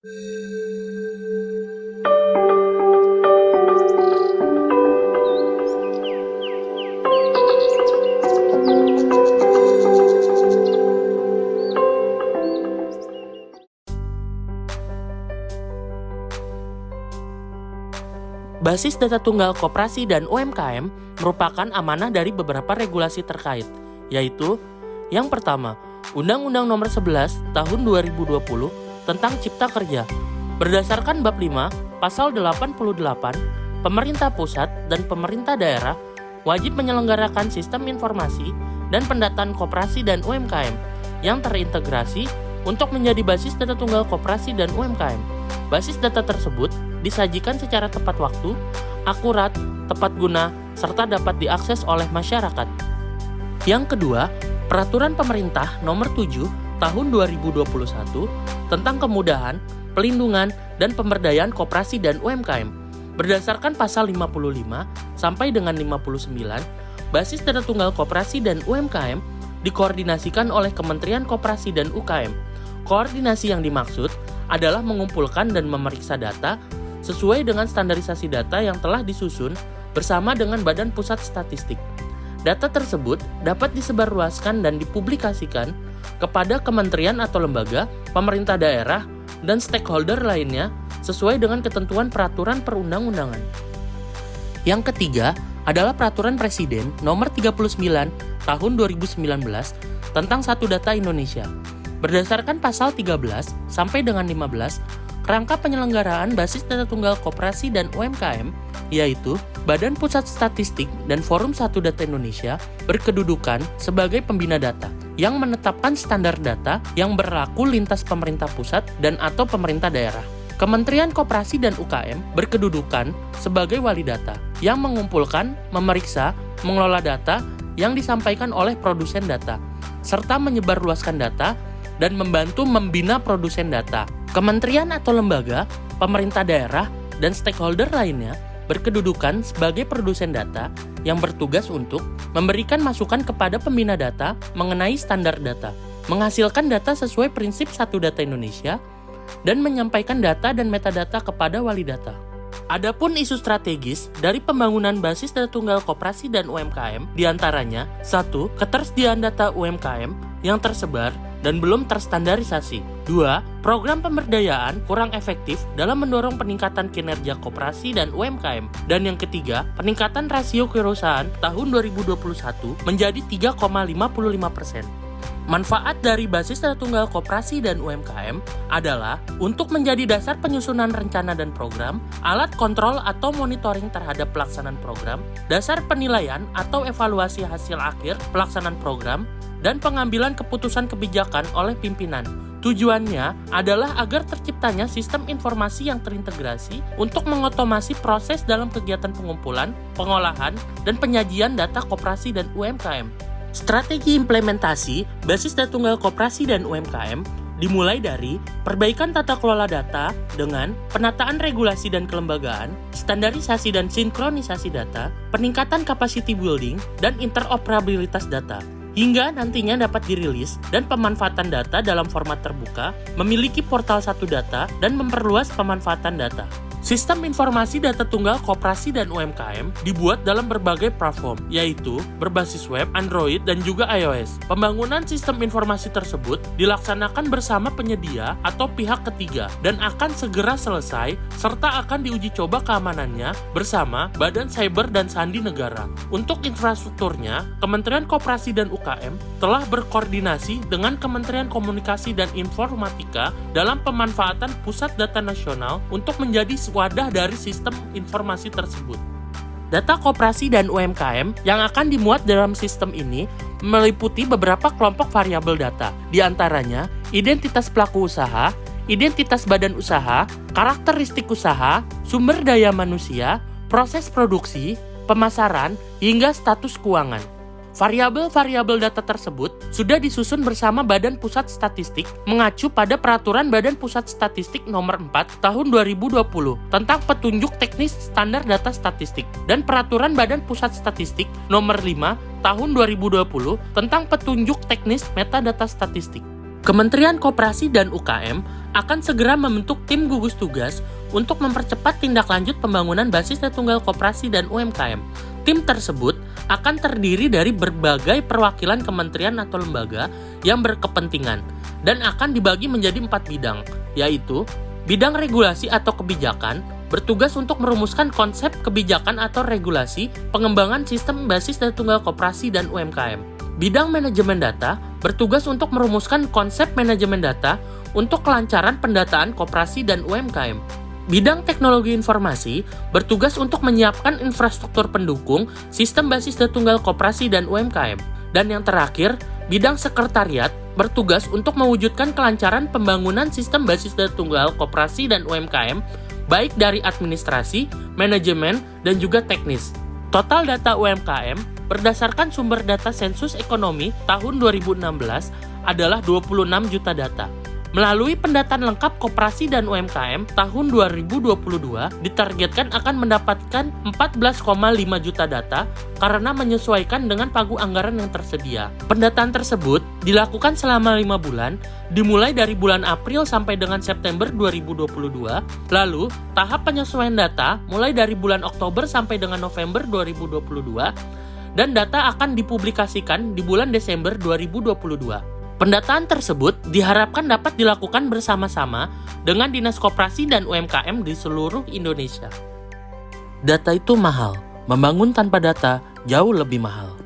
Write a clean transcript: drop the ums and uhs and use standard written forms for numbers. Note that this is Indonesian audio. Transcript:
Basis data tunggal koperasi dan UMKM merupakan amanah dari beberapa regulasi terkait, yaitu yang pertama, Undang-Undang Nomor 11 Tahun 2020 tentang Cipta Kerja. Berdasarkan Bab 5, Pasal 88, pemerintah pusat dan pemerintah daerah wajib menyelenggarakan sistem informasi dan pendataan koperasi dan UMKM yang terintegrasi untuk menjadi basis data tunggal koperasi dan UMKM. Basis data tersebut disajikan secara tepat waktu, akurat, tepat guna, serta dapat diakses oleh masyarakat. Yang kedua, Peraturan Pemerintah Nomor 7 Tahun 2021 tentang kemudahan, pelindungan, dan pemberdayaan koperasi dan UMKM. Berdasarkan pasal 55 sampai dengan 59, basis data tunggal koperasi dan UMKM dikoordinasikan oleh Kementerian Koperasi dan UKM. Koordinasi yang dimaksud adalah mengumpulkan dan memeriksa data sesuai dengan standarisasi data yang telah disusun bersama dengan Badan Pusat Statistik. Data tersebut dapat disebarluaskan dan dipublikasikan kepada kementerian atau lembaga, pemerintah daerah, dan stakeholder lainnya sesuai dengan ketentuan peraturan perundang-undangan. Yang ketiga adalah Peraturan Presiden Nomor 39 Tahun 2019 tentang Satu Data Indonesia. Berdasarkan pasal 13 sampai dengan 15, kerangka penyelenggaraan basis data tunggal koperasi dan UMKM, yaitu Badan Pusat Statistik dan Forum Satu Data Indonesia, berkedudukan sebagai pembina data yang menetapkan standar data yang berlaku lintas pemerintah pusat dan atau pemerintah daerah. Kementerian Koperasi dan UKM berkedudukan sebagai wali data yang mengumpulkan, memeriksa, mengelola data yang disampaikan oleh produsen data, serta menyebarluaskan data dan membantu membina produsen data. Kementerian atau lembaga, pemerintah daerah, dan stakeholder lainnya berkedudukan sebagai produsen data yang bertugas untuk memberikan masukan kepada pembina data mengenai standar data, menghasilkan data sesuai prinsip Satu Data Indonesia, dan menyampaikan data dan metadata kepada wali data. Adapun isu strategis dari pembangunan basis data tunggal koperasi dan UMKM diantaranya 1. Ketersediaan data UMKM yang tersebar dan belum terstandarisasi. 2. Program pemberdayaan kurang efektif dalam mendorong peningkatan kinerja koperasi dan UMKM. Dan yang ketiga, peningkatan rasio kewirausahaan tahun 2021 menjadi 3,55%. Manfaat dari basis data tunggal koperasi dan UMKM adalah untuk menjadi dasar penyusunan rencana dan program, alat kontrol atau monitoring terhadap pelaksanaan program, dasar penilaian atau evaluasi hasil akhir pelaksanaan program, dan pengambilan keputusan kebijakan oleh pimpinan. Tujuannya adalah agar terciptanya sistem informasi yang terintegrasi untuk mengotomasi proses dalam kegiatan pengumpulan, pengolahan, dan penyajian data koperasi dan UMKM. Strategi implementasi basis data tunggal koperasi dan UMKM dimulai dari perbaikan tata kelola data dengan penataan regulasi dan kelembagaan, standarisasi dan sinkronisasi data, peningkatan capacity building, dan interoperabilitas data, hingga nantinya dapat dirilis dan pemanfaatan data dalam format terbuka, memiliki portal satu data, dan memperluas pemanfaatan data. Sistem informasi data tunggal koperasi dan UMKM dibuat dalam berbagai platform, yaitu berbasis web, Android, dan juga iOS. Pembangunan sistem informasi tersebut dilaksanakan bersama penyedia atau pihak ketiga dan akan segera selesai serta akan diuji coba keamanannya bersama Badan Cyber dan Sandi Negara. Untuk infrastrukturnya, Kementerian Koperasi dan UKM telah berkoordinasi dengan Kementerian Komunikasi dan Informatika dalam pemanfaatan Pusat Data Nasional untuk menjadi wadah dari sistem informasi tersebut. Data koperasi dan UMKM yang akan dimuat dalam sistem ini meliputi beberapa kelompok variabel data, di antaranya identitas pelaku usaha, identitas badan usaha, karakteristik usaha, sumber daya manusia, proses produksi, pemasaran, hingga status keuangan. Variabel-variabel data tersebut sudah disusun bersama Badan Pusat Statistik mengacu pada Peraturan Badan Pusat Statistik Nomor 4 Tahun 2020 tentang petunjuk teknis standar data statistik dan Peraturan Badan Pusat Statistik Nomor 5 Tahun 2020 tentang petunjuk teknis metadata statistik. Kementerian Koperasi dan UKM akan segera membentuk tim gugus tugas untuk mempercepat tindak lanjut pembangunan basis tunggal koperasi dan UMKM. Tim tersebut akan terdiri dari berbagai perwakilan kementerian atau lembaga yang berkepentingan dan akan dibagi menjadi 4 bidang, yaitu bidang regulasi atau kebijakan, bertugas untuk merumuskan konsep kebijakan atau regulasi pengembangan sistem basis tunggal koperasi dan UMKM. Bidang manajemen data bertugas untuk merumuskan konsep manajemen data untuk kelancaran pendataan koperasi dan UMKM. Bidang teknologi informasi bertugas untuk menyiapkan infrastruktur pendukung sistem basis tunggal koperasi dan UMKM. Dan yang terakhir, bidang sekretariat bertugas untuk mewujudkan kelancaran pembangunan sistem basis tunggal koperasi dan UMKM baik dari administrasi, manajemen, dan juga teknis. Total data UMKM berdasarkan sumber data sensus ekonomi tahun 2016 adalah 26 juta data. Melalui pendataan lengkap koperasi dan UMKM tahun 2022 ditargetkan akan mendapatkan 14,5 juta data karena menyesuaikan dengan pagu anggaran yang tersedia. Pendataan tersebut dilakukan selama 5 bulan, dimulai dari bulan April sampai dengan September 2022, lalu tahap penyesuaian data mulai dari bulan Oktober sampai dengan November 2022, dan data akan dipublikasikan di bulan Desember 2022. Pendataan tersebut diharapkan dapat dilakukan bersama-sama dengan Dinas Koperasi dan UMKM di seluruh Indonesia. Data itu mahal, membangun tanpa data jauh lebih mahal.